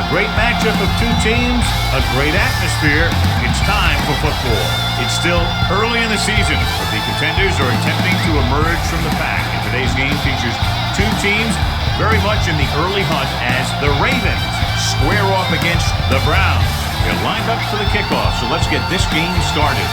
great matchup of two teams, a great atmosphere. It's time for football. It's still early in the season, but the contenders are attempting to emerge from the pack. And today's game features two teams very much in the early hunt as the Ravens square off against the Browns. They're lined up for the kickoff, so let's get this game started.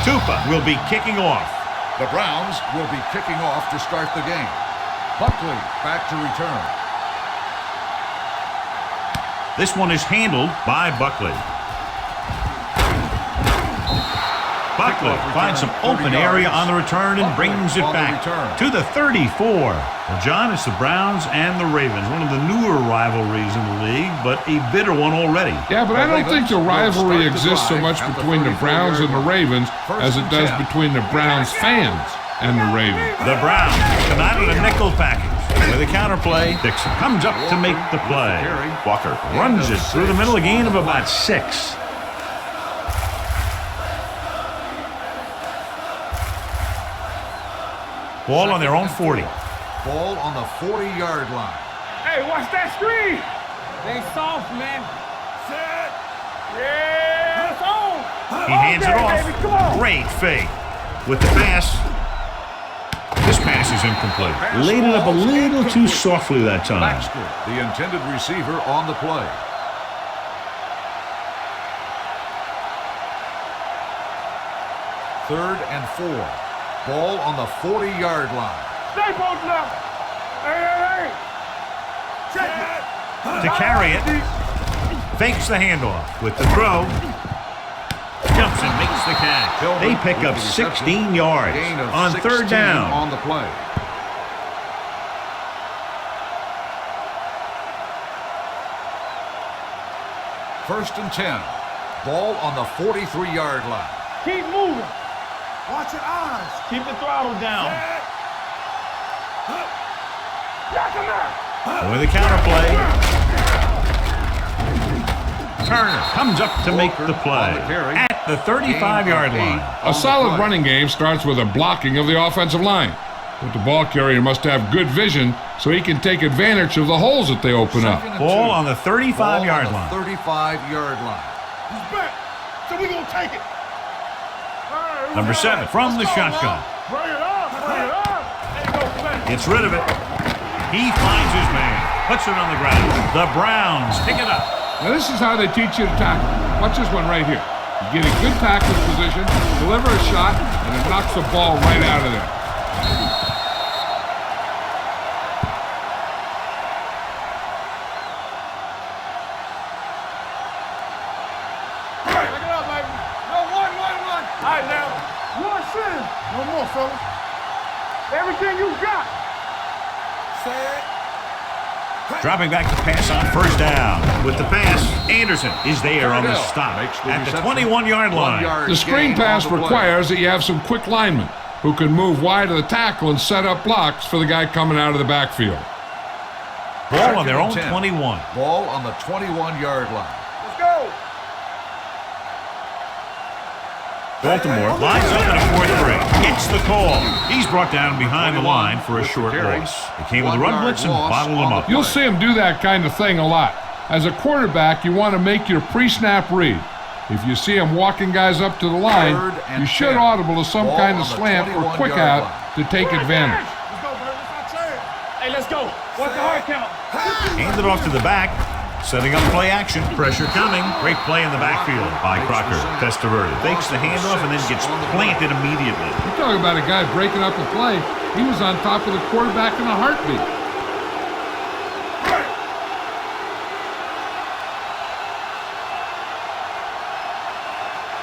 Tupa will be kicking off. The Browns will be kicking off to start the game. Buckley back to return. This one is handled by Buckley. Buckley finds some open area on the return and brings it back to the 34. Well, John, it's the Browns and the Ravens, one of the newer rivalries in the league, but a bitter one already. Yeah, but I don't think the rivalry exists so much between the Browns and the Ravens as it does between the Browns fans and the Ravens. The Browns come out in a nickel package. With a counterplay, Dixon comes up to make the play. Walker runs it through the middle, a gain of about 6. Ball on their own 40. Ball on the 40-yard line. Hey, watch that screen. They soft, man. Set. Yeah, it's on. He hands it off. Baby, come on. Great fake. With the pass. This pass is incomplete. Laid it up a little too softly that time. Baxter, the intended receiver, on the play. Third and 4. Ball on the 40-yard line. Stay posted up. Hey. Check it. To carry it. Fakes the handoff. With the throw. Jumps and makes the catch. They pick up 16 yards on 3rd down. On the play. First and 10. Ball on the 43-yard line. Keep moving. Watch your eyes. Keep the throttle down. With a counterplay. Turner comes up to make the play at the 35-yard line. A solid running game starts with a blocking of the offensive line. But the ball carrier must have good vision so he can take advantage of the holes that they open up. Ball on the 35-yard line. 35-yard line. He's back. So we're going to take it. Number 7 from the shotgun. Bring it up. There you go, Flynn. Gets rid of it. He finds his man. Puts it on the ground. The Browns pick it up. Now this is how they teach you to tackle. Watch this one right here. You get a good tackle position, deliver a shot, and it knocks the ball right out of there. No more, fellas. Everything you got. Dropping back to pass on 1st down. With the pass, Anderson is there on the stop at the 21-yard line. The screen pass requires that you have some quick linemen who can move wide of the tackle and set up blocks for the guy coming out of the backfield. Ball on their own 21. Ball on the 21-yard line. Let's go. Baltimore lines up in a 4-3. Gets the call. He's brought down behind the line for a short loss. They came with a run blitz and bottled him up. You'll see him do that kind of thing a lot. As a quarterback, you want to make your pre-snap read. If you see him walking guys up to the line, you should audible to some kind of slant or quick out to take advantage. Let's go, bro. That's our chance. Hey, let's go. What's the hard count? Hand it off to the back. Setting up play action. Pressure coming. Great play in the backfield by Crocker. Testaverde fakes the handoff and then gets planted immediately. You're talking about a guy breaking up a play. He was on top of the quarterback in a heartbeat.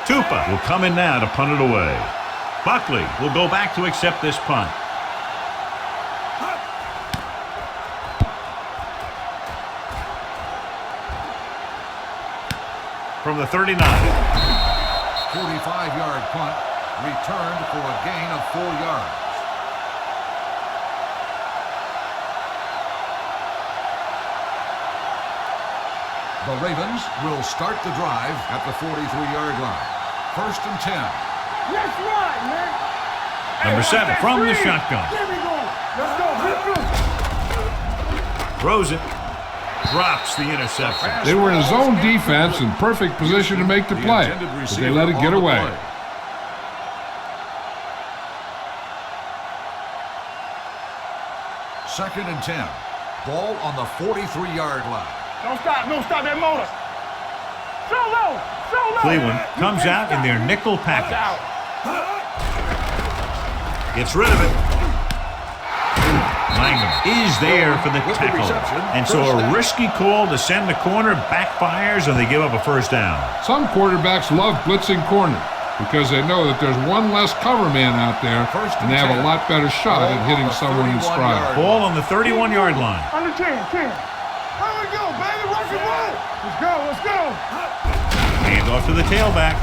Tupa will come in now to punt it away. Buckley will go back to accept this punt. From the 39. 45-yard punt, returned for a gain of 4 yards. The Ravens will start the drive at the 43-yard line. 1st and 10. Let's run, man. Number 7 from the shotgun. There we go. Let's go. Throws it. Drops the interception. They were in a zone defense in perfect position to make the play, but they let it get away. 2nd and 10. Ball on the 43-yard line. Don't stop that motor. Solo. Cleveland comes out in their nickel package. Gets rid of it. Mangum is there for the tackle. And so a risky call to send the corner backfires and they give up a first down. Some quarterbacks love blitzing corners because they know that there's one less cover man out there and they have a lot better shot at hitting someone in stride. Ball on the 31-yard line. Under 10. Here we go, baby. Rock and roll. Let's go. Hand off to the tailback.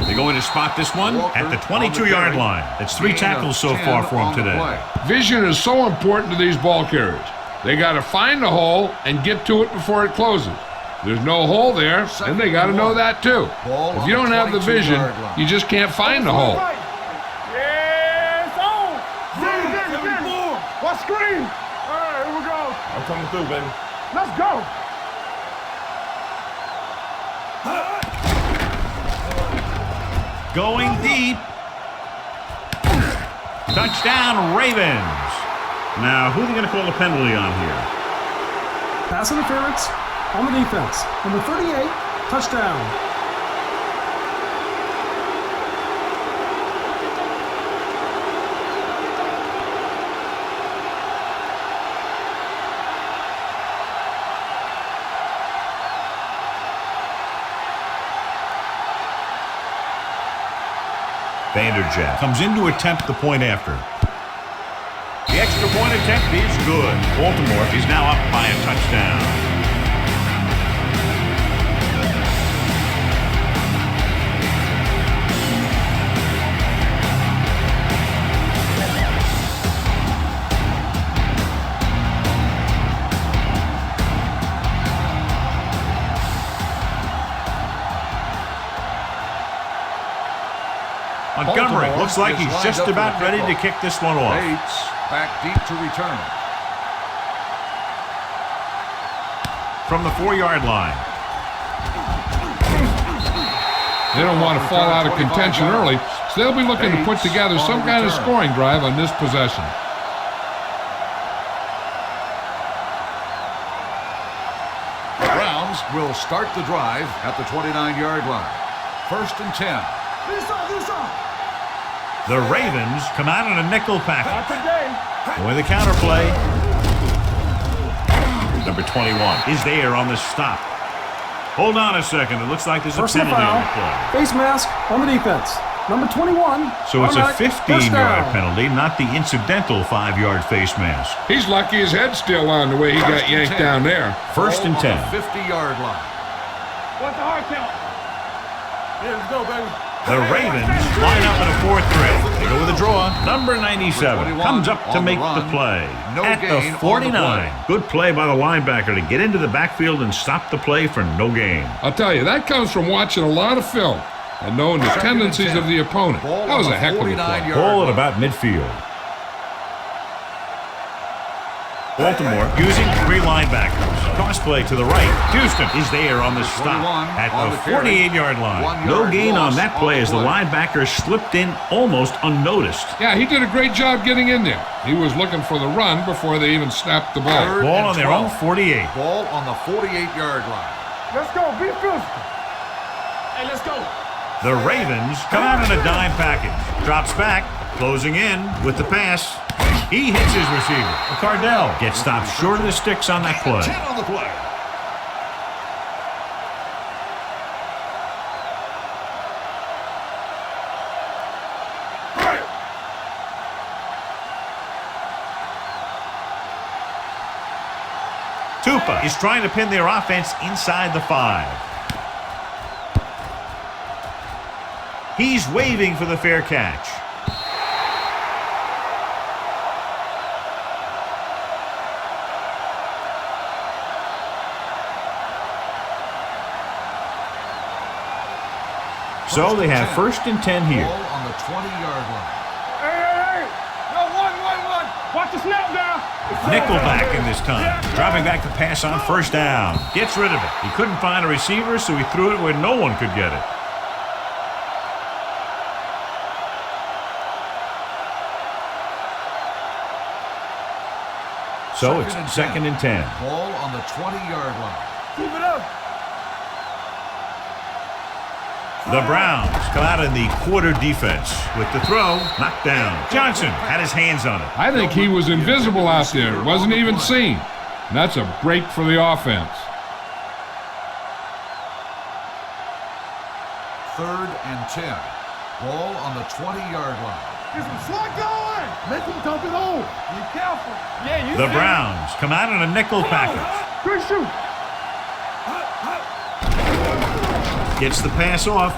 They're going to spot this one at the 22-yard line. That's 3 tackles so far for him today. Vision is so important to these ball carriers. They got to find the hole and get to it before it closes. There's no hole there, and they got to know that too. If you don't have the vision, you just can't find the hole. Yes, on. What screen? All right, here we go. I'm coming through, baby. Let's go. Going deep. Touchdown, Ravens. Now, who are they going to call a penalty on here? Pass interference on the defense. Number 38, touchdown. Vanderjagt comes in to attempt the point after. The extra point attempt is good. Baltimore is now up by a touchdown. Montgomery looks like he's just about ready to kick this one off. Bates back deep to return. From the 4-yard line. They don't want to fall out of contention early, so they'll be looking to put together some kind of scoring drive on this possession. The Browns will start the drive at the 29-yard line. 1st and 10. The Ravens come out in a nickel package. Going the counterplay. Number 21 is there on the stop. Hold on a second. It looks like there's a penalty on the play. Face mask on the defense. Number 21. So it's a 15-yard penalty, not the incidental 5-yard face mask. He's lucky his head's still on the way he got yanked down there. 1st and 10. 50-yard line. What's the hard count? Yeah, let's go, baby. The Ravens line up in a 4-3. They go with a draw. Number 97 comes up to make the play at the 49. Good play by the linebacker to get into the backfield and stop the play for no gain. I'll tell you, that comes from watching a lot of film and knowing the tendencies of the opponent. That was a heck of a play. Ball at about midfield. Baltimore using 3 linebackers. Cross play to the right. Houston is there on the stop at the 48-yard line. No gain on that play as the linebacker slipped in almost unnoticed. Yeah, he did a great job getting in there. He was looking for the run before they even snapped the ball. Ball on their own 48. Ball on the 48-yard line. Let's go. Be physical. Hey, let's go. The Ravens come out in a dime package. Drops back, closing in with the pass. He hits his receiver. Cardell gets stopped short of the sticks on that play. 10 on the play. Tupa is trying to pin their offense inside the 5. He's waving for the fair catch. So they have first and 10 here. Ball on the 20-yard line. Hey! No, one. Watch the snap down. Nickelback in this time. Dropping back to pass on first down. Gets rid of it. He couldn't find a receiver, so he threw it where no one could get it. So it's second and 10. Ball on the 20-yard line. Keep it up. The Browns come out in the quarter defense with the throw knocked down. Johnson had his hands on it. I think he was invisible out there. Wasn't even seen. And that's a break for the offense. Third and 10. Ball on the 20-yard line. Get some slot going. Make him dump it on. Be careful. Yeah, The Browns come out in a nickel package. Good shoot. Gets the pass off.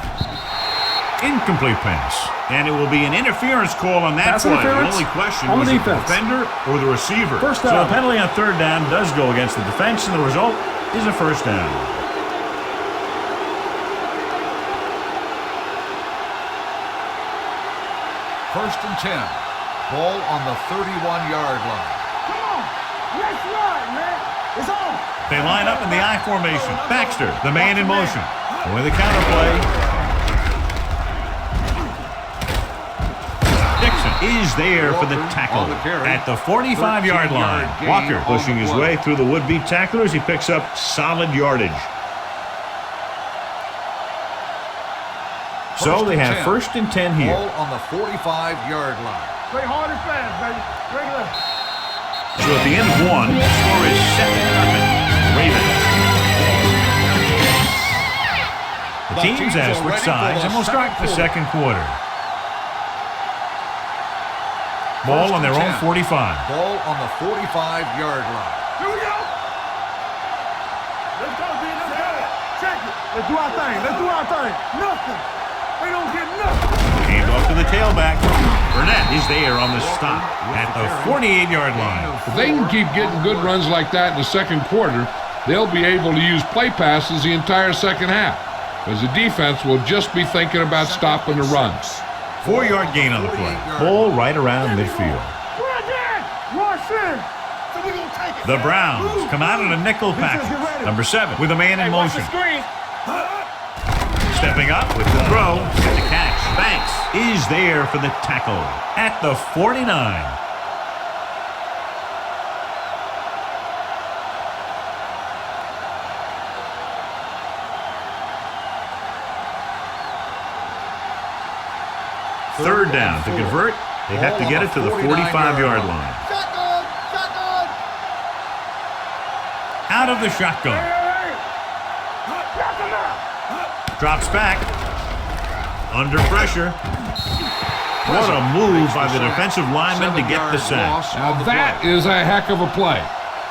Incomplete pass. And it will be an interference call on that Pass play. The interference only question on the was it the defense. defender or the receiver. First So down. a penalty on third down does go against the defense, and the result is a first down. First and 10. Ball on the 31-yard line. Come on. Let's run, man. It's on. They line up in the I formation. Baxter, the man in motion. With the counterplay. Dixon is there for the tackle at the 45-yard line. Walker pushing his way through the would-be tacklers. He picks up solid yardage. So they have first and 10 here. Ball on the 45-yard line. Play hard and fast, baby. Regular. So at the end of one, the score is 7-0 Ravens. The teams have switched sides, and we'll start the second quarter. Ball on their own 45. Ball on the 45-yard line. Here we go. Let's go, D. Let's go. Check it. Let's do our thing. Nothing. They don't get nothing. Hand off to the tailback. Burnett is there on the stop at the 48-yard line. If they can keep getting good runs like that in the second quarter, they'll be able to use play passes the entire second half, because the defense will just be thinking about stopping the runs. 4-yard gain on the play. Ball right around midfield. The Browns come out in a nickel package. Number 7 with a man in motion. Stepping up with the throw and the catch. Banks is there for the tackle at the 49. Third down to convert. They have to get it to the 45-yard line. Shotgun. Out of the shotgun. Drops back. Under pressure. What a move by the defensive lineman to get the sack. Now that is a heck of a play.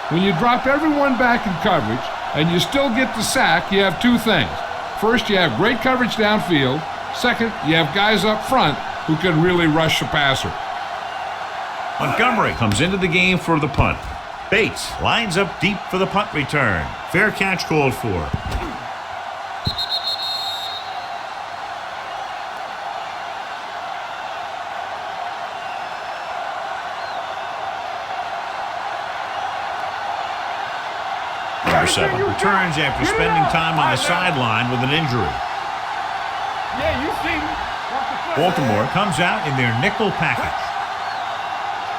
When you drop everyone back in coverage and you still get the sack, you have two things. First, you have great coverage downfield. Second, you have guys up front who can really rush the passer. Montgomery comes into the game for the punt. Bates lines up deep for the punt return. Fair catch called for. Number 7 returns after spending time on the sideline with an injury. Yeah, you see me. Baltimore comes out in their nickel package.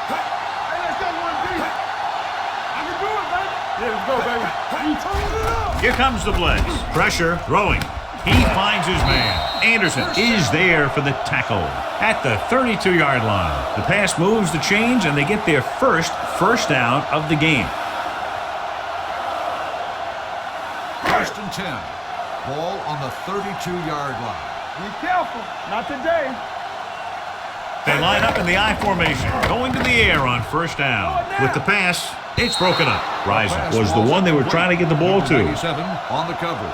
Hey, let's go, 1D. I can do it, baby. Yeah, let's go, baby. You turning it up. Here comes the blitz. Pressure, throwing. He finds his man. Anderson is there for the tackle at the 32-yard line. The pass moves the chains, and they get their first down of the game. First and 10. Ball on the 32-yard line. Be careful. Not today. They line up in the I formation, going to the air on first down. With the pass, it's broken up. Rison was the one they were trying to get the ball to. 97 on the coverage.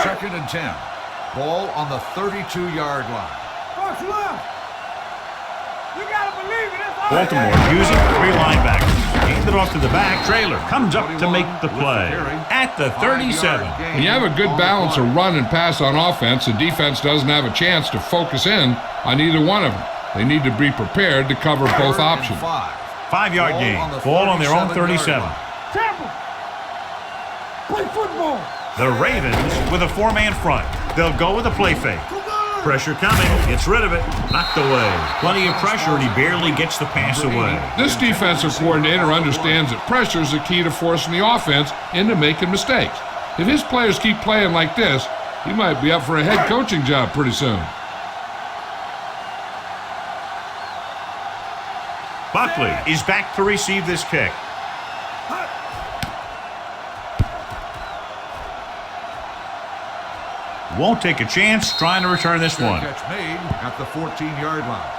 Second and 10. Ball on the 32-yard line. Coach left. You gotta believe it. It's Baltimore using 3 linebackers. Hand it off to the back. Trailer comes up to make the play at the 37. When you have a good balance of run and pass on offense, the defense doesn't have a chance to focus in on either one of them. They need to be prepared to cover both options. 5-yard gain. Ball on their own 37. Tampa, play football. The Ravens with a 4-man front. They'll go with a play fake. Pressure coming. Gets rid of it. Knocked away. Plenty of pressure, and he barely gets the pass away. This defensive coordinator understands that pressure is the key to forcing the offense into making mistakes. If his players keep playing like this, he might be up for a head coaching job pretty soon. Buckley is back to receive this kick. Won't take a chance trying to return this one. Catch made at the 14-yard line.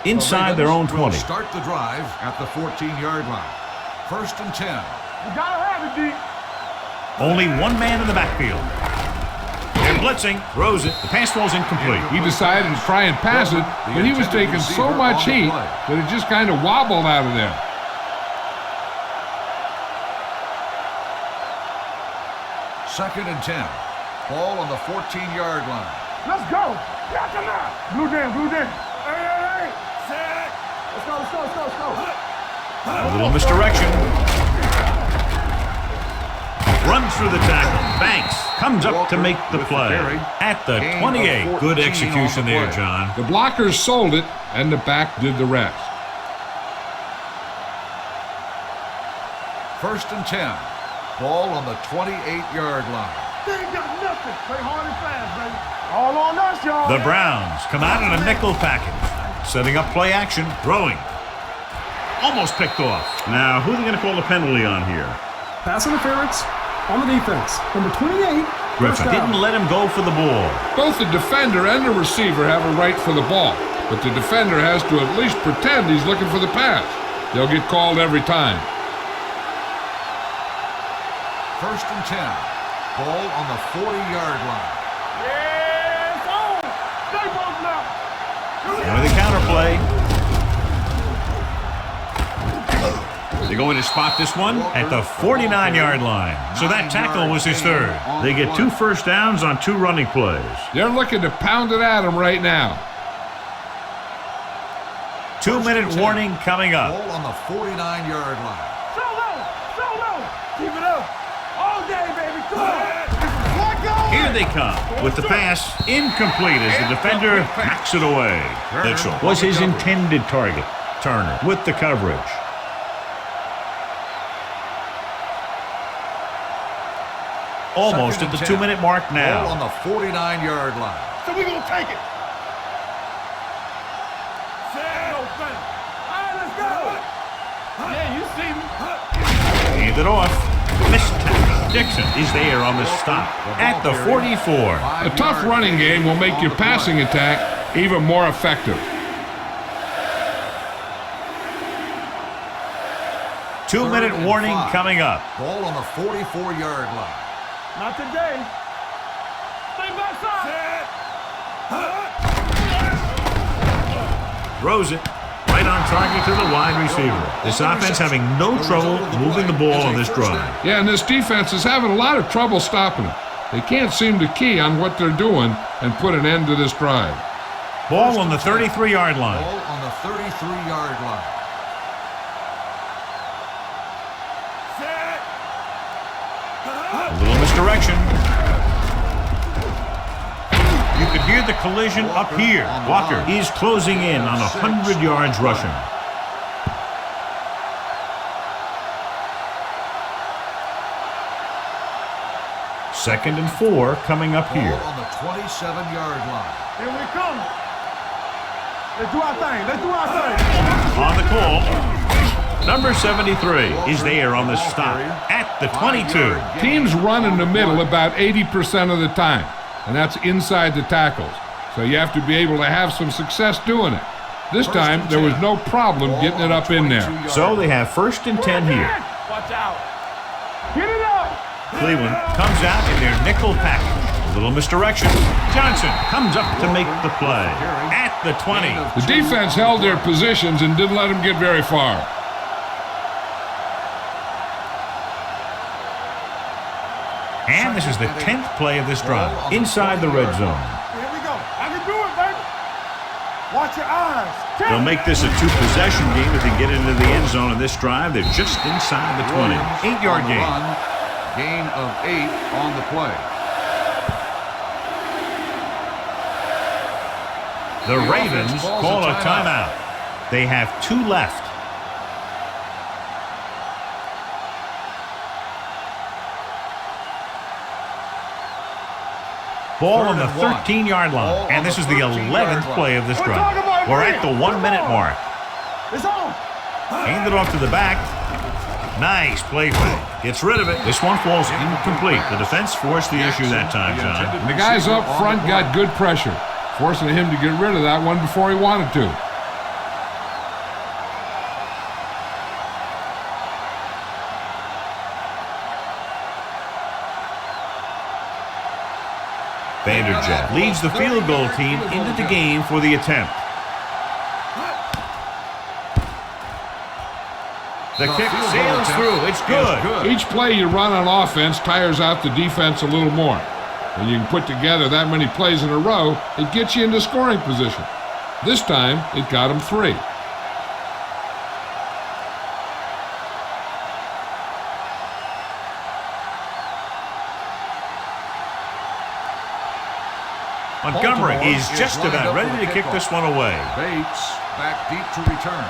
Inside their own 20. Start the drive at the 14-yard line. 1st and 10. You gotta have it, D. Only one man in the backfield. They're blitzing. Throws it. The pass falls incomplete. He decided to try and pass it, but he was taking so much heat that it just kind of wobbled out of there. Second and 10. Ball on the 14-yard line. Let's go. Got them out. Blue down, blue down. Hey. Set. Let's go. A little misdirection. Runs through the tackle. Banks comes up to make the play at the 28. Good execution there, John. The blockers sold it, and the back did the rest. 1st and 10. Ball on the 28-yard line. They ain't got nothing. Play hard and fast, baby. All on us, y'all. The Browns come out in a nickel package. Setting up play action. Throwing. Almost picked off. Now, who are they going to call the penalty on here? Pass interference on the defense. Number 28. Griffin didn't let him go for the ball. Both the defender and the receiver have a right for the ball, but the defender has to at least pretend he's looking for the pass. They'll get called every time. 1st and 10. Ball on the 40-yard line. Yes, on. Stay both now. Now the counterplay. They're going to spot this one at the 49-yard line. So that tackle was his 3rd. They get 2 first downs on 2 running plays. They're looking to pound it at him right now. 2-minute warning coming up. Ball on the 49-yard line. Solo. Keep it up. All day, baby. Come on. Here they come with the pass incomplete as the defender knocks it away. Mitchell was his intended target. Turner with the coverage. Almost at the 2-minute mark now. Ball on the 49-yard line. So we're going to take it. Set. All right, let's go. Yeah, you see me. Hand it off. Missed tackle. Dixon is there on the stop at the 44. A tough running game will make your passing attack even more effective. 2-minute warning coming up. Ball on the 44-yard line. Not today. Stay backside. Throws it right on target to the wide receiver. This offense having no trouble moving the ball on this drive. Yeah, and this defense is having a lot of trouble stopping it. They can't seem to key on what they're doing and put an end to this drive. Ball on the 33-yard line. Ball on the 33-yard line. A little misdirection. You could hear the collision up here. Walker is closing in on 100 yards rushing. Second and 4 coming up here. Ball on the 27-yard line. Here we come. Let's do our thing. On the call. Number 73 is there on the stop at the 22. Teams run in the middle about 80% of the time, and that's inside the tackles. So you have to be able to have some success doing it. This time, there was no problem getting it up in there. So they have 1st and 10 here. Watch out. Get it up. Cleveland comes out in their nickel package. A little misdirection. Johnson comes up to make the play at the 20. The defense held their positions and didn't let them get very far. And this is the 10th play of this drive inside the red zone. Here we go. I can do it, baby. Watch your eyes. They'll make this a two-possession game if they get into the end zone in this drive. They're just inside the 20. 8-yard gain. Gain of 8 on the play. The Ravens call a timeout. They have 2 left. Ball on the 13-yard line. And this is the 11th play of this drive. We're at the 1-minute mark. It's on. Hand it off to the back. Nice play fake. Gets rid of it. This one falls incomplete. The defense forced the issue that time, John. And the guys up front got good pressure, forcing him to get rid of that one before he wanted to. Vanderjagt leads the field goal team into the game for the attempt. The kick sails through. It's good. Each play you run on offense tires out the defense a little more. When you can put together that many plays in a row, it gets you into scoring position. This time, it got him 3. Montgomery is just about ready to kick this one away. Bates back deep to return.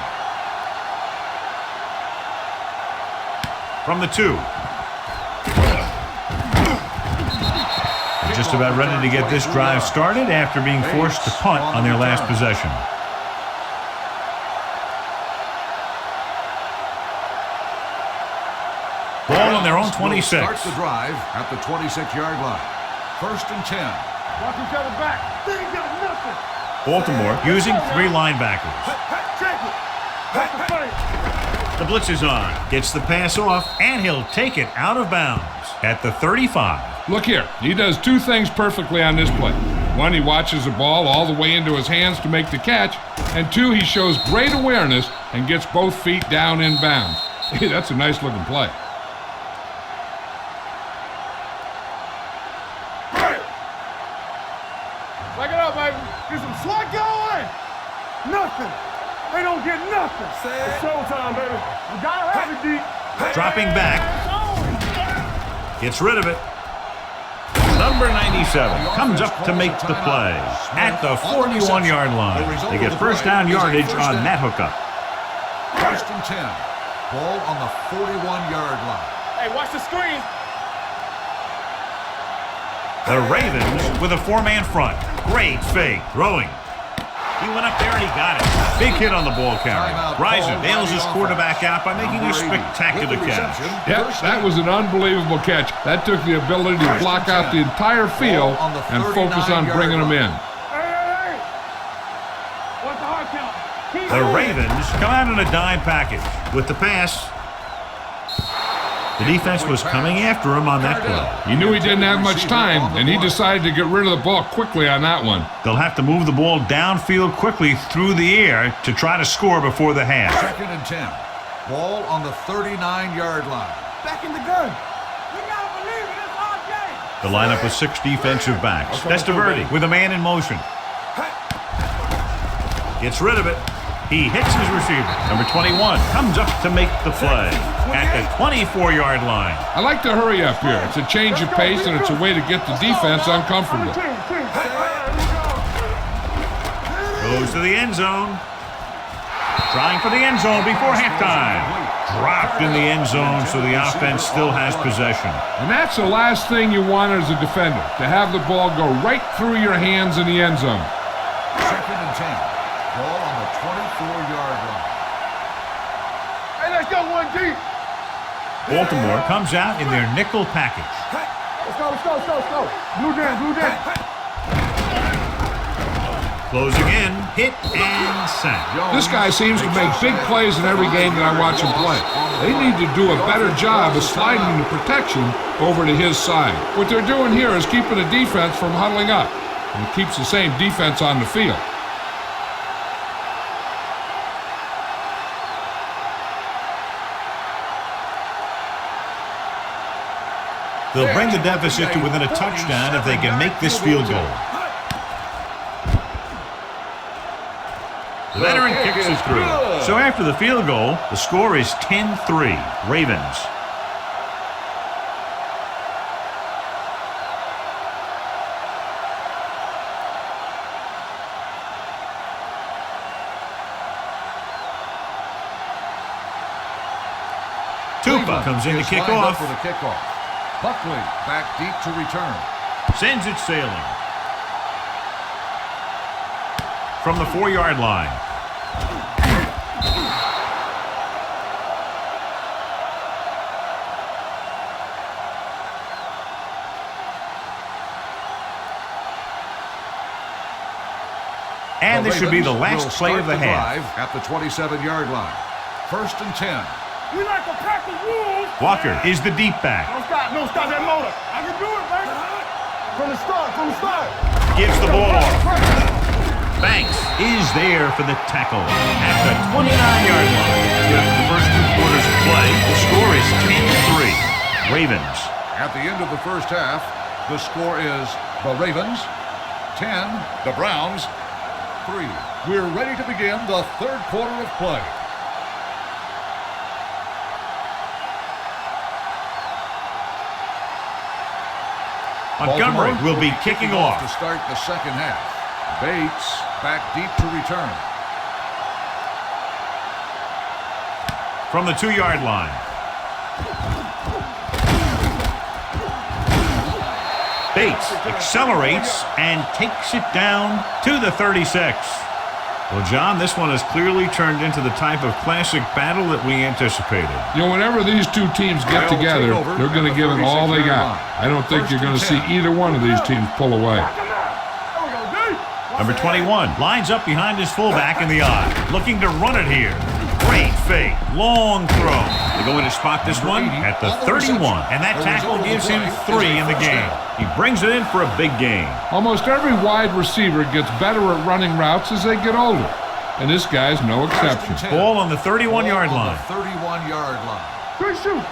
From the 2. Just about ready to get this drive started after being forced to punt on their last possession. Ball on their own 26. Starts the drive at the 26-yard line. 1st and 10. Watch each other back. They ain't got nothing. Baltimore using 3 linebackers. Check it. That's the fight. The blitz is on. Gets the pass off, and he'll take it out of bounds at the 35. Look here. He does 2 things perfectly on this play. 1, he watches the ball all the way into his hands to make the catch. And 2, he shows great awareness and gets both feet down in bounds. Hey, that's a nice-looking play. Back it up, baby. Get some slug going. Nothing. They don't get nothing. It's showtime, baby. You gotta have it deep. Dropping back. Gets rid of it. Number 97 comes up to make the play at the 41-yard line. They get first down yardage on that hookup. 1st and 10. Ball on the 41-yard line. Hey, watch the screen. The Ravens with a 4-man front. Great fake. Throwing. He went up there and he got it. Big hit on the ball carrier. Rison bails his quarterback out by making a spectacular catch. Yep, that was an unbelievable catch. That took the ability to block out the entire field and focus on bringing them in. Hey. What's the hard count? The Ravens come out in a dime package with the pass. The defense was coming after him on that play. He knew he didn't have much time, and he decided to get rid of the ball quickly on that one. They'll have to move the ball downfield quickly through the air to try to score before the half. 2nd and 10. Ball on the 39-yard line. Back in the gun. We gotta believe it. It's our game. The lineup with 6 defensive backs. Testaverde with a man in motion. Gets rid of it. He hits his receiver. Number 21 comes up to make the play at the 24-yard line. I like to hurry up here. It's a change of pace, and it's a way to get the defense uncomfortable. Goes to the end zone. Trying for the end zone before halftime. Dropped in the end zone, so the offense still has possession. And that's the last thing you want as a defender, to have the ball go right through your hands in the end zone. 2nd and 10. Ball on the 24-yard line. Hey, let's go 1 deep. Baltimore comes out in their nickel package. Let's go. Blue down. Closing in, hit and sack. This guy seems to make big plays in every game that I watch him play. They need to do a better job of sliding the protection over to his side. What they're doing here is keeping the defense from huddling up, and it keeps the same defense on the field. They'll bring the deficit to within a touchdown if they can make this field goal. The veteran kicks it through. So after the field goal, the score is 10-3, Ravens. Tupa comes in to kick off. For the kickoff. Buckley back deep to return. Sends it sailing. From the 4-yard line. And this should be the last play of the half. At the 27-yard line. 1st and 10. We like to pack the rules. Walker is the deep back. No, stop that motor. I can do it, baby. From the start. Gives the ball off. Banks is there for the tackle at the 29-yard line. After the first 2 quarters of play, the score is 10-3, Ravens. At the end of the first half, the score is the Ravens 10, the Browns 3. We're ready to begin the third quarter of play. Montgomery will be kicking off. To start the second half. Bates back deep to return. From the 2-yard line. Bates accelerates and takes it down to the 36. Well, John, this one has clearly turned into the type of classic battle that we anticipated. You know, whenever these two teams get together, they're going to give it all they got. I don't think you're going to see either one of these teams pull away. Number 21 lines up behind his fullback in the eye, looking to run it here. Great fake, long throw. They go in to spot this one at the 31, and that tackle gives him 3 in the game. He brings it in for a big gain. Almost every wide receiver gets better at running routes as they get older, and this guy's no exception. Ball on the 31-yard line. 31-yard line. Good shoot.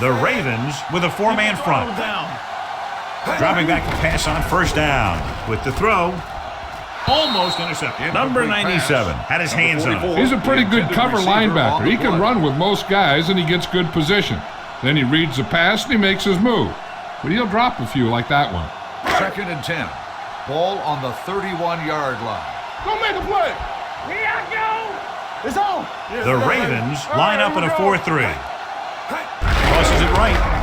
The Ravens with a 4-man front. Dropping back to pass on first down. With the throw, almost intercepted. Number 97 had his hands on it. He's a pretty good cover linebacker. He can run with most guys, and he gets good position. Then he reads the pass, and he makes his move. But he'll drop a few like that one. 2nd and 10. Ball on the 31-yard line. Go make a play. Here I go. It's on. The Ravens line up in a 4-3. Crosses it right.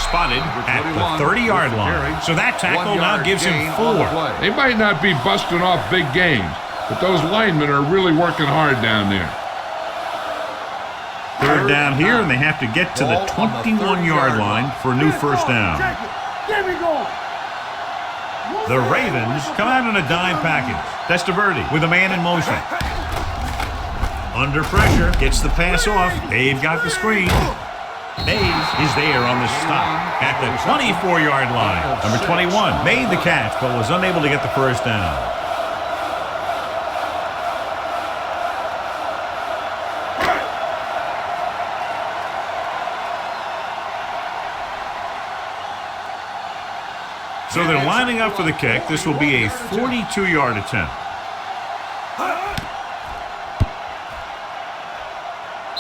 Spotted at the 30-yard line. So that tackle now gives him 4. They might not be busting off big games, but those linemen are really working hard down there. 3rd down here, and they have to get to the 21-yard line for a new first down. The Ravens come out in a dime package. Testaverde with a man in motion. Under pressure, gets the pass off. They've got the screen. Mays is there on the stop at the 24-yard line. Number 21 made the catch but was unable to get the first down. So they're lining up for the kick. This will be a 42-yard attempt.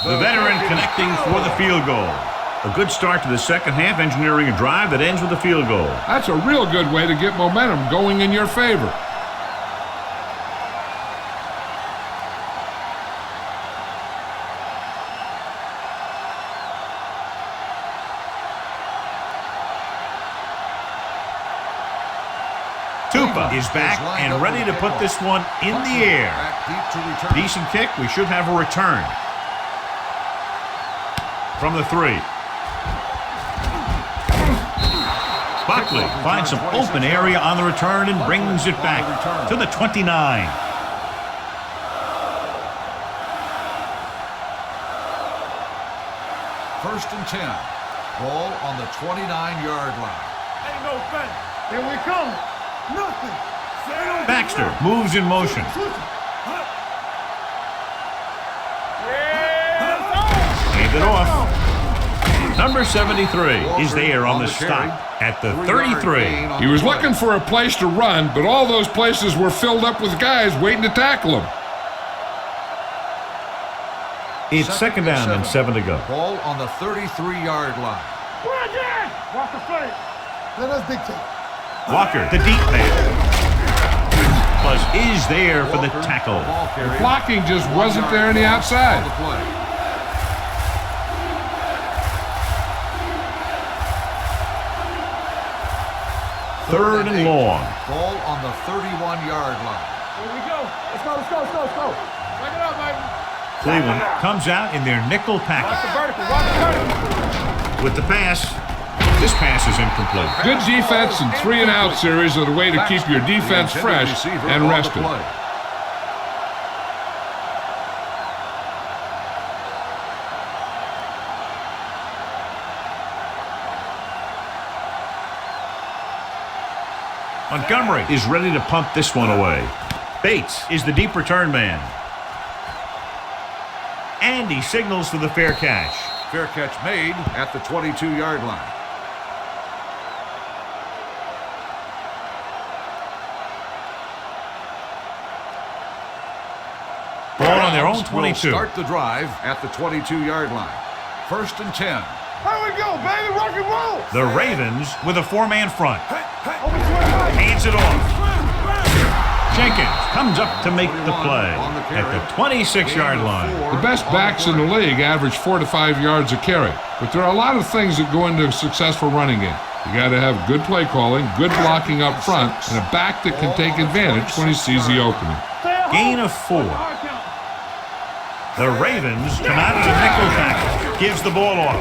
The veteran connecting for the field goal. A good start to the second half, engineering a drive that ends with a field goal. That's a real good way to get momentum going in your favor. Tupa is back and ready to put this one in the air. Decent kick. We should have a return. From the 3. Buckley finds some open area on the return and brings it back to the 29. First and 10. Ball on the 29-yard line. Ain't no thing. Here we come. Nothing. Baxter moves in motion. Hand it off. Number 73 is there on the stop at the 33. He was looking for a place to run, but all those places were filled up with guys waiting to tackle him. It's second down and 7 to go. Ball on the 33-yard line. Walker play. Let us dictate. Walker, the deep man. Buzz is there for the tackle. The blocking just wasn't there on the outside. Third and long. Ball on the 31-yard line. Here we go. Let's go. Check it out, baby. Cleveland comes out in their nickel Watch the package vertical. Watch the vertical. with the pass. This pass is incomplete. Good defense and 3-and-out series are the way to keep your defense fresh and rested. Montgomery is ready to punt this one away. Bates is the deep return man. And he signals for the fair catch. Fair catch made at the 22-yard line. Ball on their own 22. Start the drive at the 22-yard line. First and 10. Here we go, baby. Rock and roll. The Ravens with a 4-man front. Over 25. Hands it off. Jenkins comes up to make the play at the 26-yard line. The best backs in the league average 4 to 5 yards a carry, but there are a lot of things that go into a successful running game. You got to have good play calling, good blocking up front, and a back that can take advantage when he sees the opening. Gain of 4. The Ravens come out of the nickel package. Gives the ball off.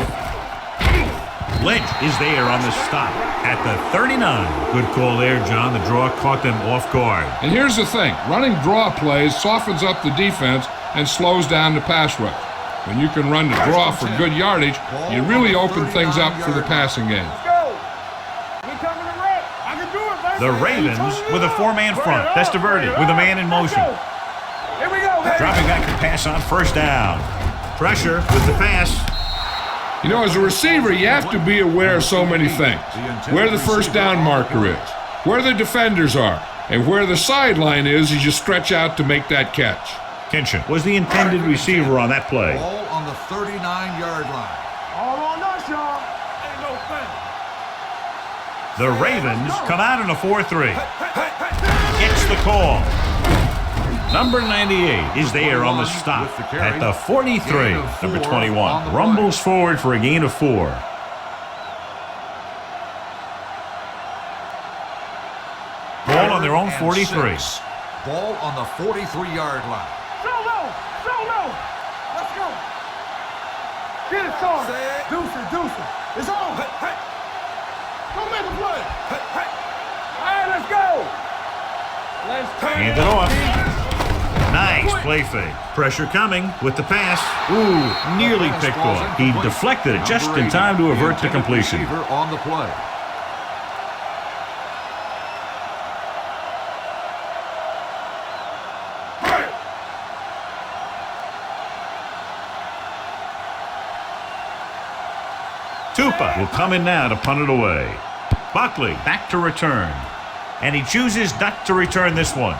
Lynch is there on the stop at the 39. Good call there, John. The draw caught them off guard. And here's the thing. Running draw plays softens up the defense and slows down the pass rush. When you can run the draw for good yardage, you really open things up for the passing game. The Ravens with a 4-man front. Testaverde with a man in motion. Here we go, baby. Dropping back to pass on first down. Pressure with the pass. You know, as a receiver, you have to be aware of so many things. Where the first down marker is, where the defenders are, and where the sideline is as you stretch out to make that catch. Kinchin was the intended receiver on that play. Ball on the 39-yard line. All on us, y'all. Ain't no thing. The Ravens come out in a 4-3. Gets the call. Number 98 is there on the stop at the 43. Number 21 rumbles forward for a gain of 4. Ball on their own 43. Ball on the 43-yard line. So low. Let's go. Get it started. Deuce it. It's on. Go make a play. All right, let's go. Let's turn Hand it off. Nice play fake. Pressure coming with the pass. Ooh, nearly picked off. He deflected it just in time to avert the completion. On the play. Tupa will come in now to punt it away. Buckley back to return. And he chooses not to return this one.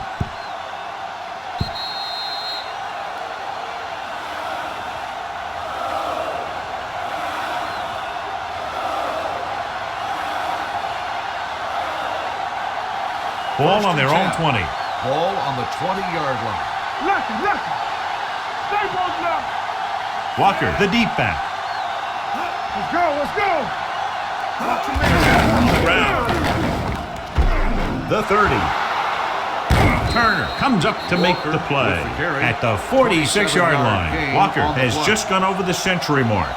Ball on their own 20. Ball on the 20-yard line. Lucky. Stay close now. Walker, the deep back. Let's go. On the ground. The 30. Turner comes up to make the play at the 46-yard line. Walker has just gone over the century mark.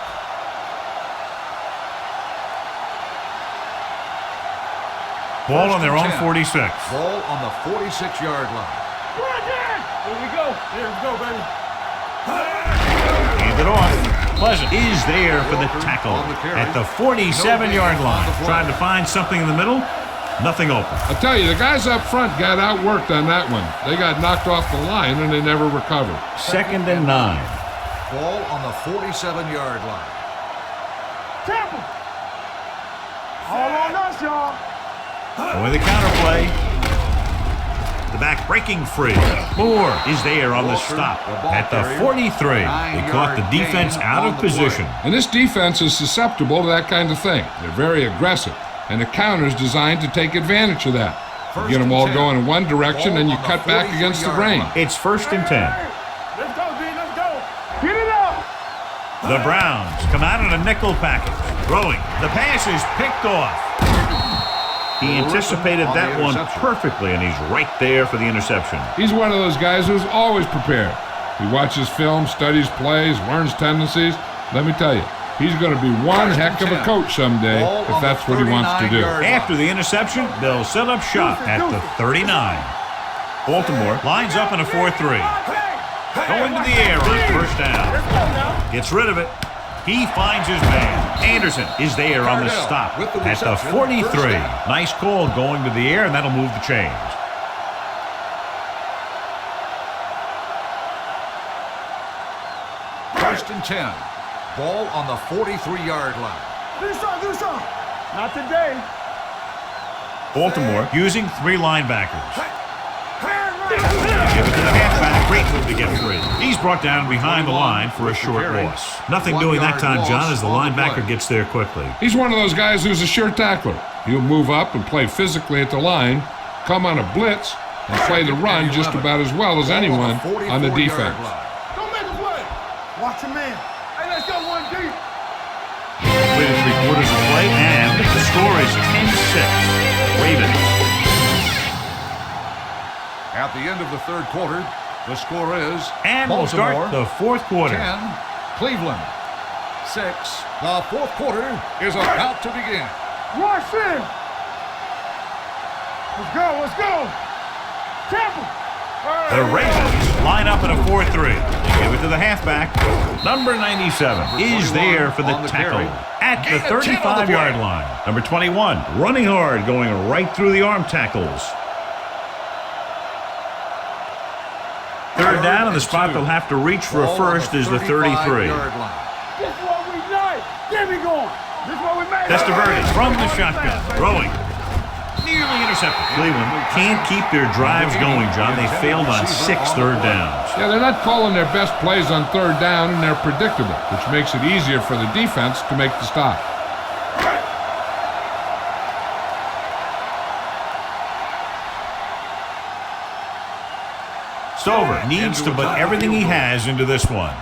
Ball on their own 46. Ball on the 46-yard line. Here we go. Here we go, baby. Hand it off. Pleasant is there for the tackle at the 47-yard line. Trying to find something in the middle. Nothing open. I tell you, the guys up front got outworked on that one. They got knocked off the line and they never recovered. 2nd and 9. Ball on the 47-yard line. Temple. All on us, y'all. Going the counterplay. The back breaking free. Moore is there on the stop at the 43. They caught the defense out of position. And this defense is susceptible to that kind of thing. They're very aggressive. And the counter is designed to take advantage of that. You get them all going in one direction and you cut back against the grain. It's 1st and 10. Let's go, D. Let's go. Get it up. The Browns come out in a nickel package. Throwing. The pass is picked off. He anticipated that one perfectly, and he's right there for the interception. He's one of those guys who's always prepared. He watches film, studies plays, learns tendencies. Let me tell you, he's going to be one heck of a coach someday if that's what he wants to do. After the interception, they'll set up shop at the 39. Baltimore lines up in a 4-3. Going to the air on 1st down. Gets rid of it. He finds his man. Anderson is there on the stop at the 43. Nice call going to the air, and that'll move the chains. First and 10. Ball on the 43-yard line. Do something. Not today. Baltimore using 3 linebackers. Give it to the halfback. Great move to get free. He's brought down behind the line for a short loss. Nothing doing that time, John, as the linebacker gets there quickly. He's one of those guys who's a sure tackler. He'll move up and play physically at the line, come on a blitz, and play the run just about as well as anyone on the defense. Don't make a play. Watch your man. Hey, let's go 1 deep. Completed 3/4 of play, and the score is 10-6. Ravens. At the end of the 3rd quarter, the score is And we'll start the 4th quarter. 10, Cleveland 6. The 4th quarter is about to begin. Rush in. Let's go. Temple. The Ravens line up in a 4-3. They give it to the halfback. Number 97 is there for the tackle at the 35-yard line. Number 21 running hard, going right through the arm tackles. 3rd down, and the spot they'll have to reach for a first is the 33. This is what we like. Get me going. This is what we made. Testaverde from the shotgun, throwing. Nearly intercepted. Cleveland can't keep their drives going, John. They failed on 6 third downs. Yeah, they're not calling their best plays on 3rd down, and they're predictable, which makes it easier for the defense to make the stop. Stover needs to put everything he has into this one.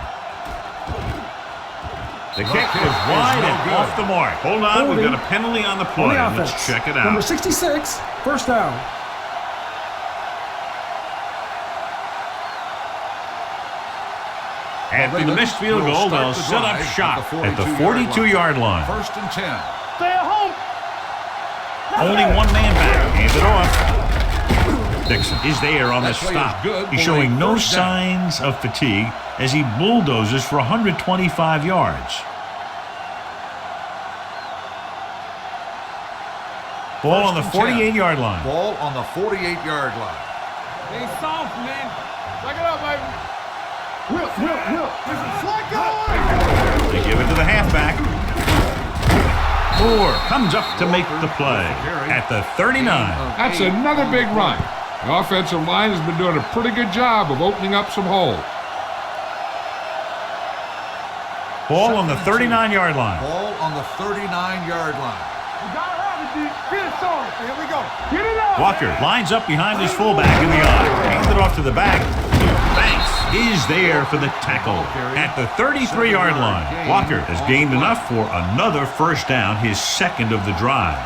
The kick is wide and off the mark. Hold on, we've got a penalty on the play. Let's check it out. Number 66, 1st down. After the missed field goal, they'll set up shop at the 42-yard line. 1st and 10. Stay at home. Only one man back. Hands it off. Dixon is there on the stop. He's showing no signs of fatigue as he bulldozes for 125 yards. Ball on the 48-yard line. Ball on the 48-yard line. They soft, man. Check it out, baby. Whip. There's a flag going. They give it to the halfback. Moore comes up to make the play at the 39. That's another big run. The offensive line has been doing a pretty good job of opening up some holes. Ball on the 39-yard line. Ball on the 39-yard line. You gotta have it, D. Get it started. Here we go. Get it up. Walker lines up behind his fullback in the eye. Hands it off to the back. Banks is there for the tackle at the 33-yard line. Walker has gained enough for another 1st down, his 2nd of the drive.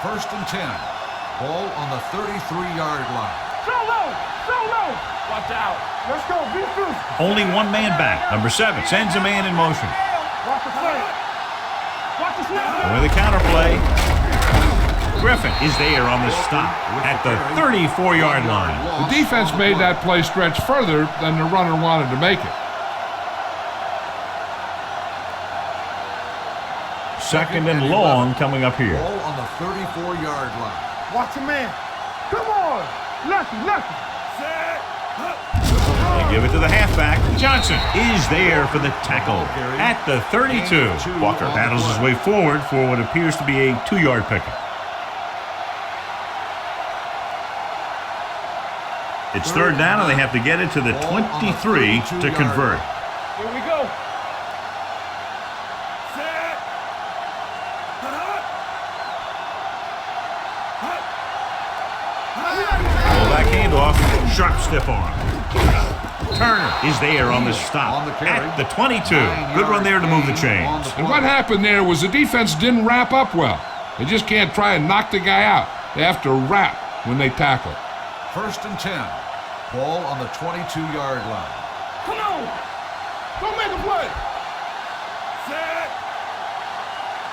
1st and 10. Ball on the 33-yard line. So low. Watch out. Let's go. Be physical. Only one man back. Number 7 sends a man in motion. Watch the play. Watch the With a counter play. Griffin is there on the stop at the 34-yard line. The defense made that play stretch further than the runner wanted to make it. Second and long coming up here. Ball on the 34-yard line. Watch your man. Come on. Lucky. They give it to the halfback. Johnson is there for the tackle at the 32. Walker battles his way forward for what appears to be a 2-yard pickup. It's third down, and they have to get it to the 23 to convert. Here we go. Fullback handoff, sharp stiff arm. Turner is there on the stop at the 22. Good run there to move the chains. And what happened there was the defense didn't wrap up well. They just can't try and knock the guy out. They have to wrap when they tackle. First and 10. Ball on the 22-yard line. Come on. Don't make a play.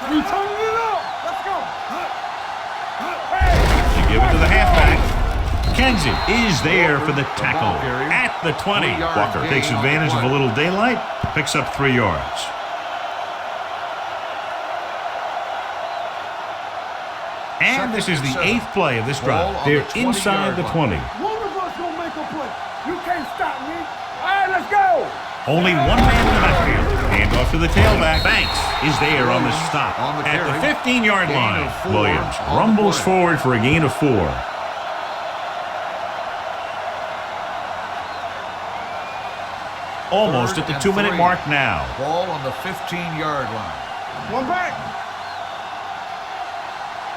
We turning it up. Let's go. You give it to the halfback. Kenzie is there for the tackle at the 20. Walker takes advantage of a little daylight, picks up 3 yards. And this is the 8th play of this drive. They're inside the 20. One of us gonna make a play. You can't stop me. All right, let's go. Only one man in the backfield. Hand off to the tailback. Banks is there on the stop at the 15-yard line. Williams rumbles forward for a gain of 4. Almost at the 2-minute mark now. Ball on the 15-yard line. One back.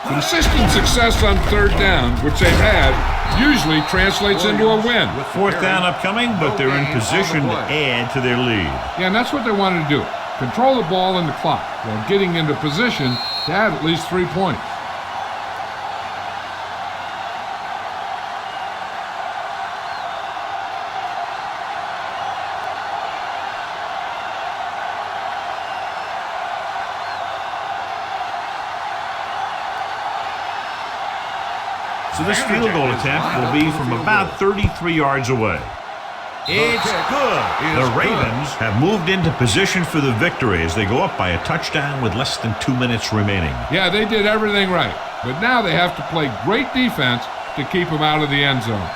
Consistent success on third down, which they've had, usually translates into a win. Fourth down upcoming, but they're in position to add to their lead. Yeah, and that's what they wanted to do. Control the ball and the clock while getting into position to add at least 3 points. So this field goal attempt will be from about 33 yards away. It's good. The Ravens have moved into position for the victory as they go up by a touchdown with less than 2 minutes remaining. Yeah, they did everything right, but now they have to play great defense to keep them out of the end zone.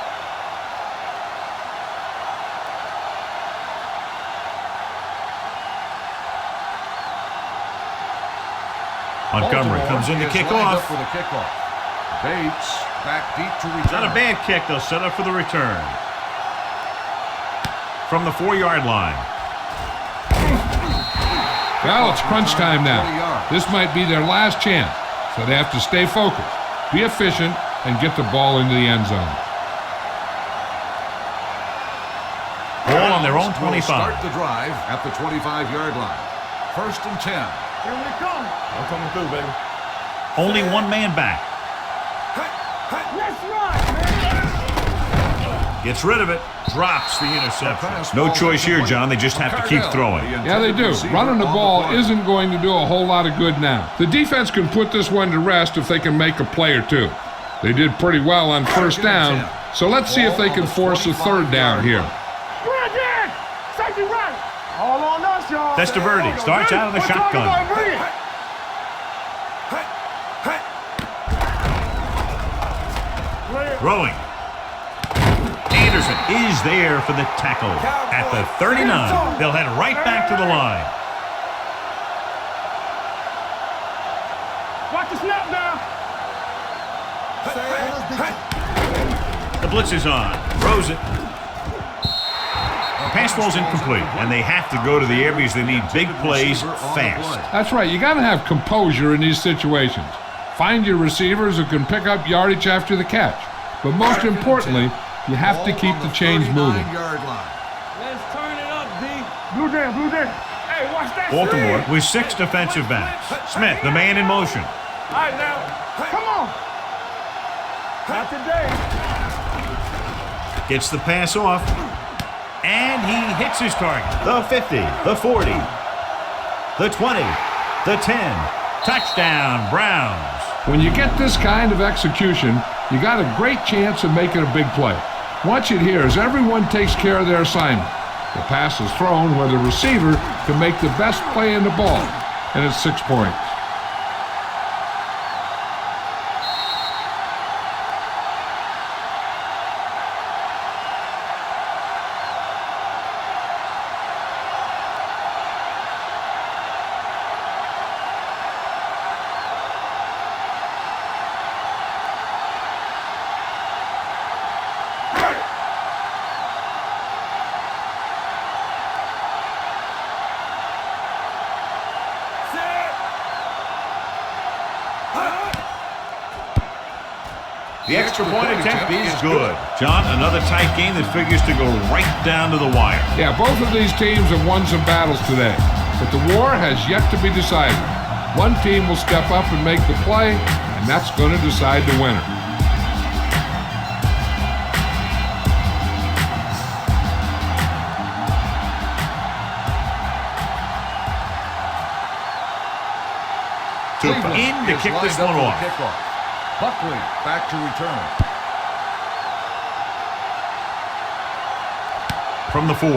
Montgomery comes in to kick off. For the kickoff. Bates back deep to return. It's not a bad kick. They'll set up for the return. From the 4-yard line. Well, it's crunch time now. This might be their last chance, so they have to stay focused, be efficient, and get the ball into the end zone. Ball on their own 25. Start the drive at the 25-yard line. First and 10. Here we come. I'm coming through, baby. Only one man back. Let's run, man. Gets rid of it. Drops the interception. No choice here, John. They just have to keep throwing. Yeah, they do. Running the ball isn't going to do a whole lot of good now. The defense can put this one to rest if they can make a play or two. They did pretty well on first down, so let's see if they can force a third down here. Run, Dan. Safety right. All on us, y'all. Testaverde starts out of the shotgun. Throwing. Anderson is there for the tackle at the 39. They'll head right back to the line. Watch the snap now. The blitz is on. Throws it. The pass ball's incomplete, and they have to go to the air because they need big plays fast. That's right. You got to have composure in these situations. Find your receivers who can pick up yardage after the catch. But most importantly, you have to keep the chains moving. Let's turn it up, D. Blue Dan. Hey, watch that. Baltimore with 6 defensive backs. Smith, the man in motion. All right, now. Come on. Not today. Gets the pass off. And he hits his target. The 50, the 40, the 20, the 10. Touchdown, Browns. When you get this kind of execution, you got a great chance of making a big play. Watch it here as everyone takes care of their assignment. The pass is thrown where the receiver can make the best play in the ball, and it's 6 points. The extra point attempt is good. John, another tight game that figures to go right down to the wire. Yeah, both of these teams have won some battles today, but the war has yet to be decided. One team will step up and make the play, and that's going to decide the winner. In to kick this one off. Buckley back to return. From the 4.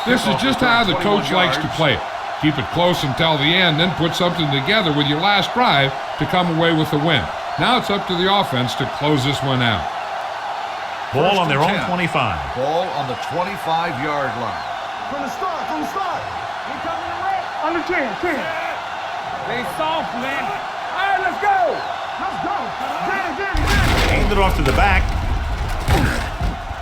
This is just how the coach likes to play it. Keep it close until the end, then put something together with your last drive to come away with the win. Now it's up to the offense to close this one out. Ball on their own 25. Ball on the 25-yard line. From the start. He coming to red. Under 10. They soft, man. All right, let's go. Get it. Hand it off to the back.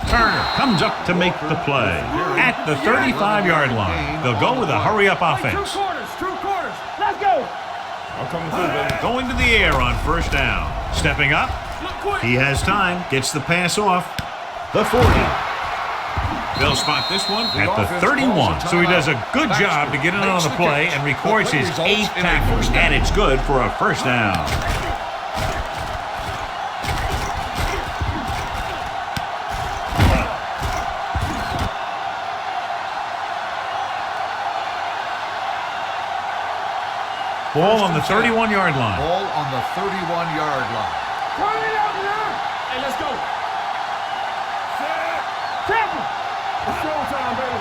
Turner comes up to make the play. At the 35-yard line, they'll go with a hurry-up offense. Two quarters. Let's go. I'm coming through, baby. Going to the air on first down. Stepping up. He has time. Gets the pass off. The 40. They'll spot this one at the 31. So he does a good job to get in on the play and records his 8th tackle. And it's good for a first down. Ball on the 31-yard line. Ball on the 31-yard line. Turn it up now. Hey, let's go. Temple. It's showtime, baby.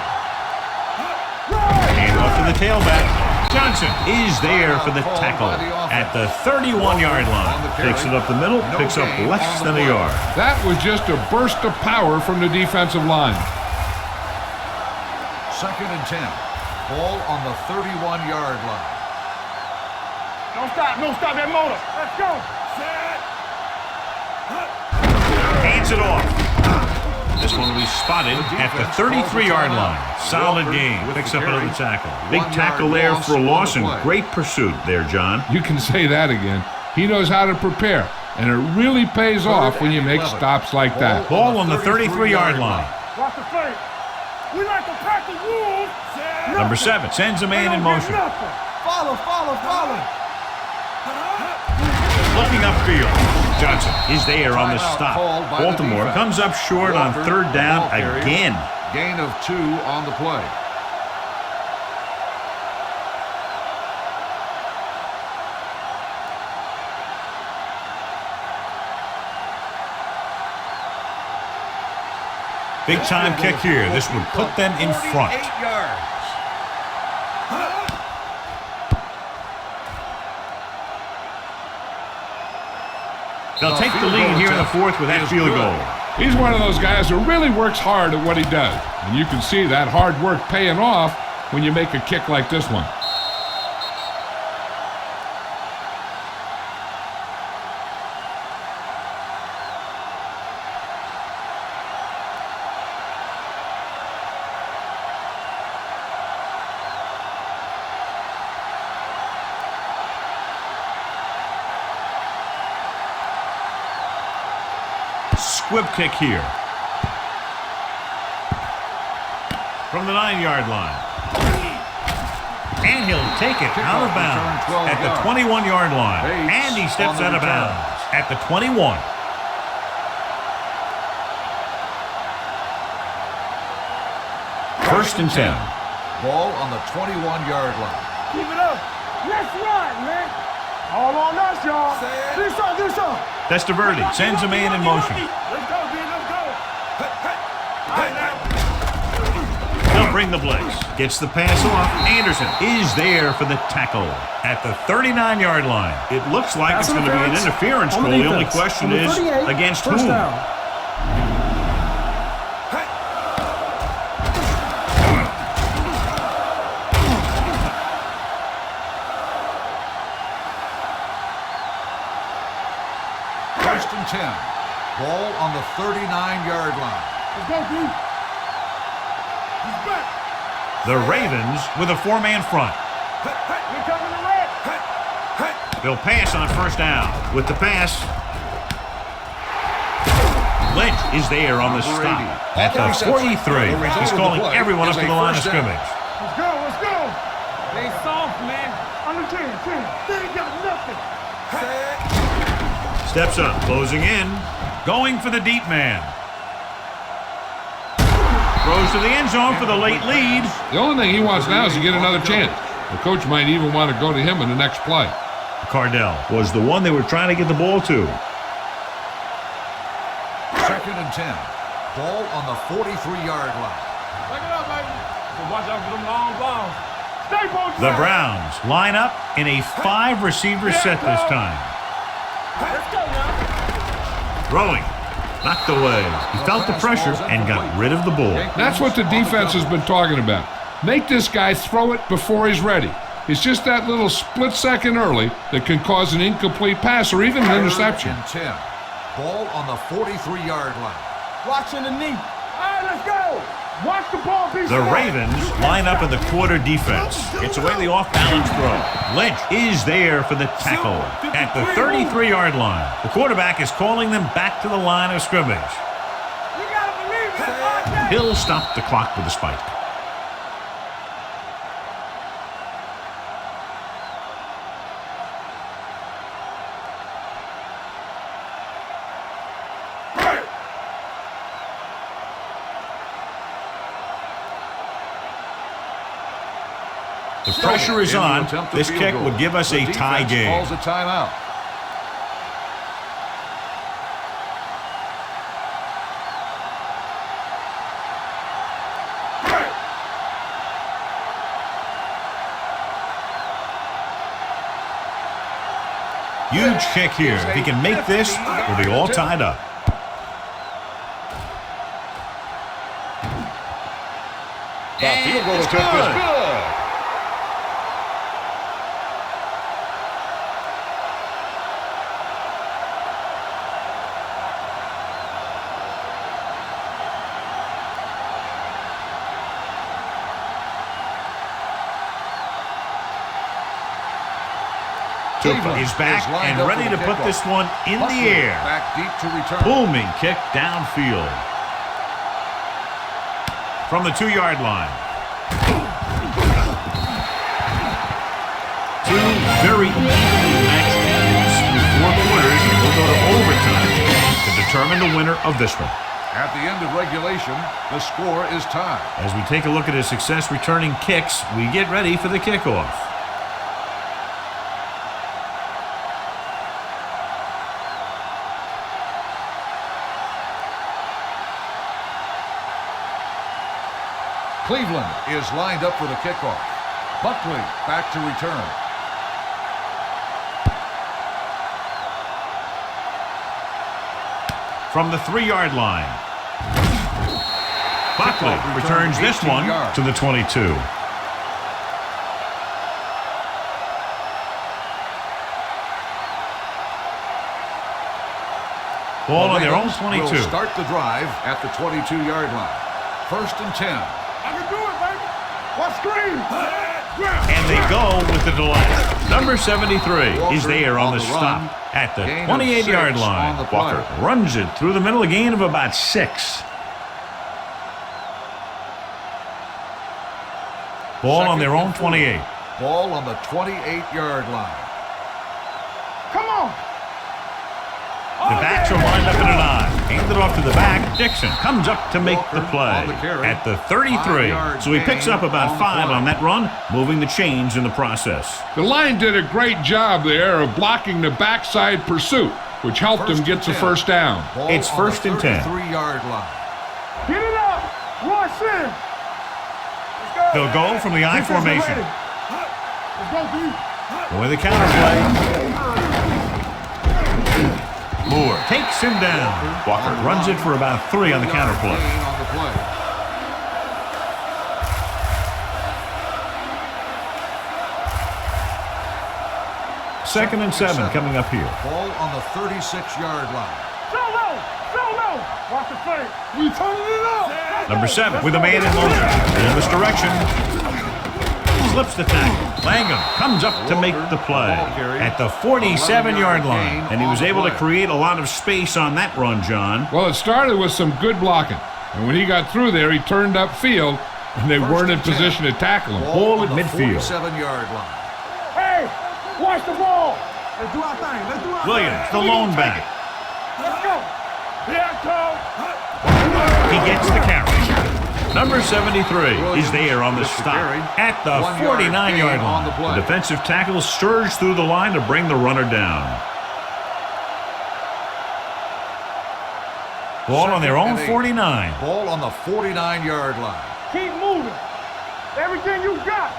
Hand off to the tailback. Johnson is there for the tackle at the 31-yard line. Takes it up the middle, picks up less than a yard. That was just a burst of power from the defensive line. 2nd and 10. Ball on the 31-yard line. Don't stop that motor. Let's go. Hands it off. This one will be spotted at the 33-yard line. Solid game. Picks up another tackle. Big tackle there for a loss and great pursuit there, John. You can say that again. He knows how to prepare, and it really pays off when you make stops like that. Ball on the 33-yard line. Watch the play. We like to pack the rules. Number 7 sends a man in motion. Follow. Looking upfield. Johnson is there on the stop. Baltimore comes up short on 3rd down again. Gain of 2 on the play. Big time kick here. This would put them in front. 8 yards. They'll take the lead here in the 4th with that field goal. He's one of those guys who really works hard at what he does. And you can see that hard work paying off when you make a kick like this one. Squib kick here. From the 9-yard line. And he'll take it out of bounds at the 21-yard line. And he steps out of bounds at the 21. First and 10. Ball on the 21-yard line. Keep it up. Let's run, man. All on us, y'all. Do something, do something. Testaverde sends a man in motion. Let's go, B, let's go. All right, now. He'll bring the blitz. Gets the pass off. Anderson is there for the tackle at the 39-yard line. It looks like it's going to be an interference goal. The only question is against whom? First and 10. Ball on the 39-yard line. Let's go, B. He's back. The Ravens with a four-man front. We're coming to red. They'll pass on first down. With the pass, Lynch is there on the stop at the 43. He's calling everyone up to the line of scrimmage. Let's go, let's go. They soft, man. Under 10. They ain't got nothing. Steps up, closing in, going for the deep man. Throws to the end zone for the late lead. The only thing he wants now is to get another chance. The coach might even want to go to him in the next play. Cardell was the one they were trying to get the ball to. Second and 10. Ball on the 43-yard line. Take it up, baby. So watch out for them long balls. Stay focused. The Browns line up in a 5-receiver set this time. Let's go, y'all. Throwing. Knocked away. He felt the pressure and got rid of the ball. That's what the defense has been talking about. Make this guy throw it before he's ready. It's just that little split second early that can cause an incomplete pass or even an interception. Third and 10. Ball on the 43-yard line. Watching the knee. All right, let's go. Watch the ball, piece. The Ravens line up in the quarter defense. It's away the off-balance throw. Lynch is there for the tackle at the 33-yard line. The quarterback is calling them back to the line of scrimmage. You gotta believe it. He'll stop the clock with a spike. The pressure is on. This kick would give us a tie game. Calls a timeout. Huge kick here. If he can make this, we'll be all tied up. The field goal attempt is good. Tupa is back and ready to put this one in the air. Back deep to return. Booming kick downfield. From the 2-yard line. Two very evenly matched teams through 4 quarters. We'll go to overtime to determine the winner of this one. At the end of regulation, the score is tied. As we take a look at his success returning kicks, we get ready for the kickoff. Cleveland is lined up for the kickoff. Buckley back to return. From the 3-yard line. Buckley returns this one to the 22. Ball on their own 22. Will start the drive at the 22-yard line. First and 10. I can do it, baby. What screen? And they go with the delay. Number 73 is there on the stop at the 28-yard line. Walker runs it through the middle, a gain of about 6. Ball on their own 28. Ball on the 28-yard line. Come on. The backs are lined up in an I. And it off to the back. Dixon comes up to make the play at the 33. So he picks up about 5 on that run, moving the chains in the process. The line did a great job there of blocking the backside pursuit, which helped him get the first down. It's 1st and 10. 3-yard line. Get it up. Rush in. They'll go from the I formation. Let's go, D. With a counterplay. Moore takes him down. Walker runs it for about 3 on the counterplay. On the play. Second and 7 coming up here. Ball on the 36-yard line. Solo. Watch the play. We turning it up. Number 7 with a man in motion. In this direction. Slips the tackle. Langham comes up to make the play at the 47-yard line. And he was able to create a lot of space on that run, John. Well, it started with some good blocking. And when he got through there, he turned upfield, and they weren't in position to tackle him. Ball at midfield. 47-yard line. Hey, watch the ball. Let's do our thing. Williams, the lone back. Let's go. Here it comes. He gets the carry. Number 73 is there on the stop at the 49-yard line. The defensive tackle surged through the line to bring the runner down. Ball on their own 49. Ball on the 49-yard line. Keep moving. Everything you got.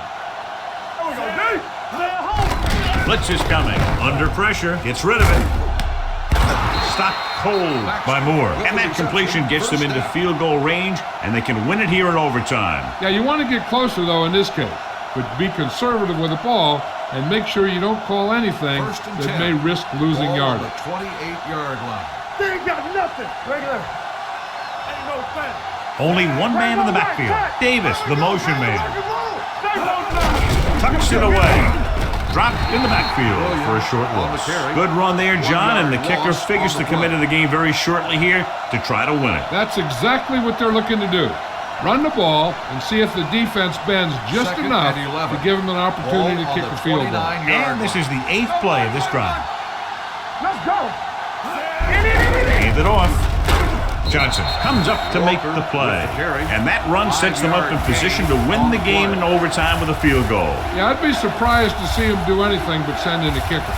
There we go, D. Blitz is coming. Under pressure. Gets rid of it. Stopped cold by Moore. And that completion gets them into field goal range, and they can win it here in overtime. Yeah, you want to get closer, though, in this case. But be conservative with the ball and make sure you don't call anything that may risk losing yardage. The 28-yard line. They ain't got nothing. Regular. Ain't no thing. Only one man in the backfield. Davis, the motion man. Tucks it away. Dropped in the backfield for a short loss. Good run there, John, and the kicker figures to come into the game very shortly here to try to win it. That's exactly what they're looking to do. Run the ball and see if the defense bends just enough to give them an opportunity to kick a field goal. And this is the 8th play of this drive. Let's go. Hand it off. Johnson comes up to make the play. And that run sets them up in position to win the game in overtime with a field goal. Yeah, I'd be surprised to see them do anything but send in a kicker.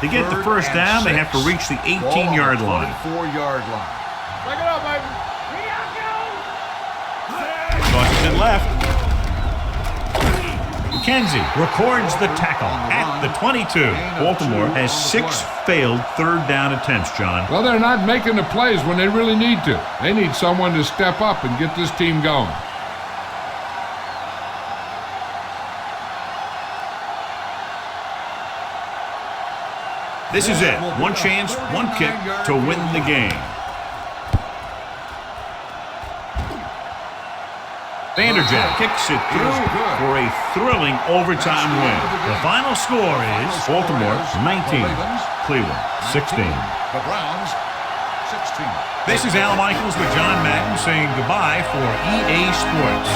To get the first down, they have to reach the 18-yard line. 4-yard line. Break it up, baby. Tosses it left. McKenzie records the tackle at the 22. Baltimore has 6 failed third-down attempts, John. Well, they're not making the plays when they really need to. They need someone to step up and get this team going. This is it. One chance, one kick to win the game. Vanderjagt kicks it through for a thrilling overtime win. The final score is Baltimore 19, Cleveland 16. The Browns 16. This is Al Michaels with John Madden saying goodbye for EA Sports.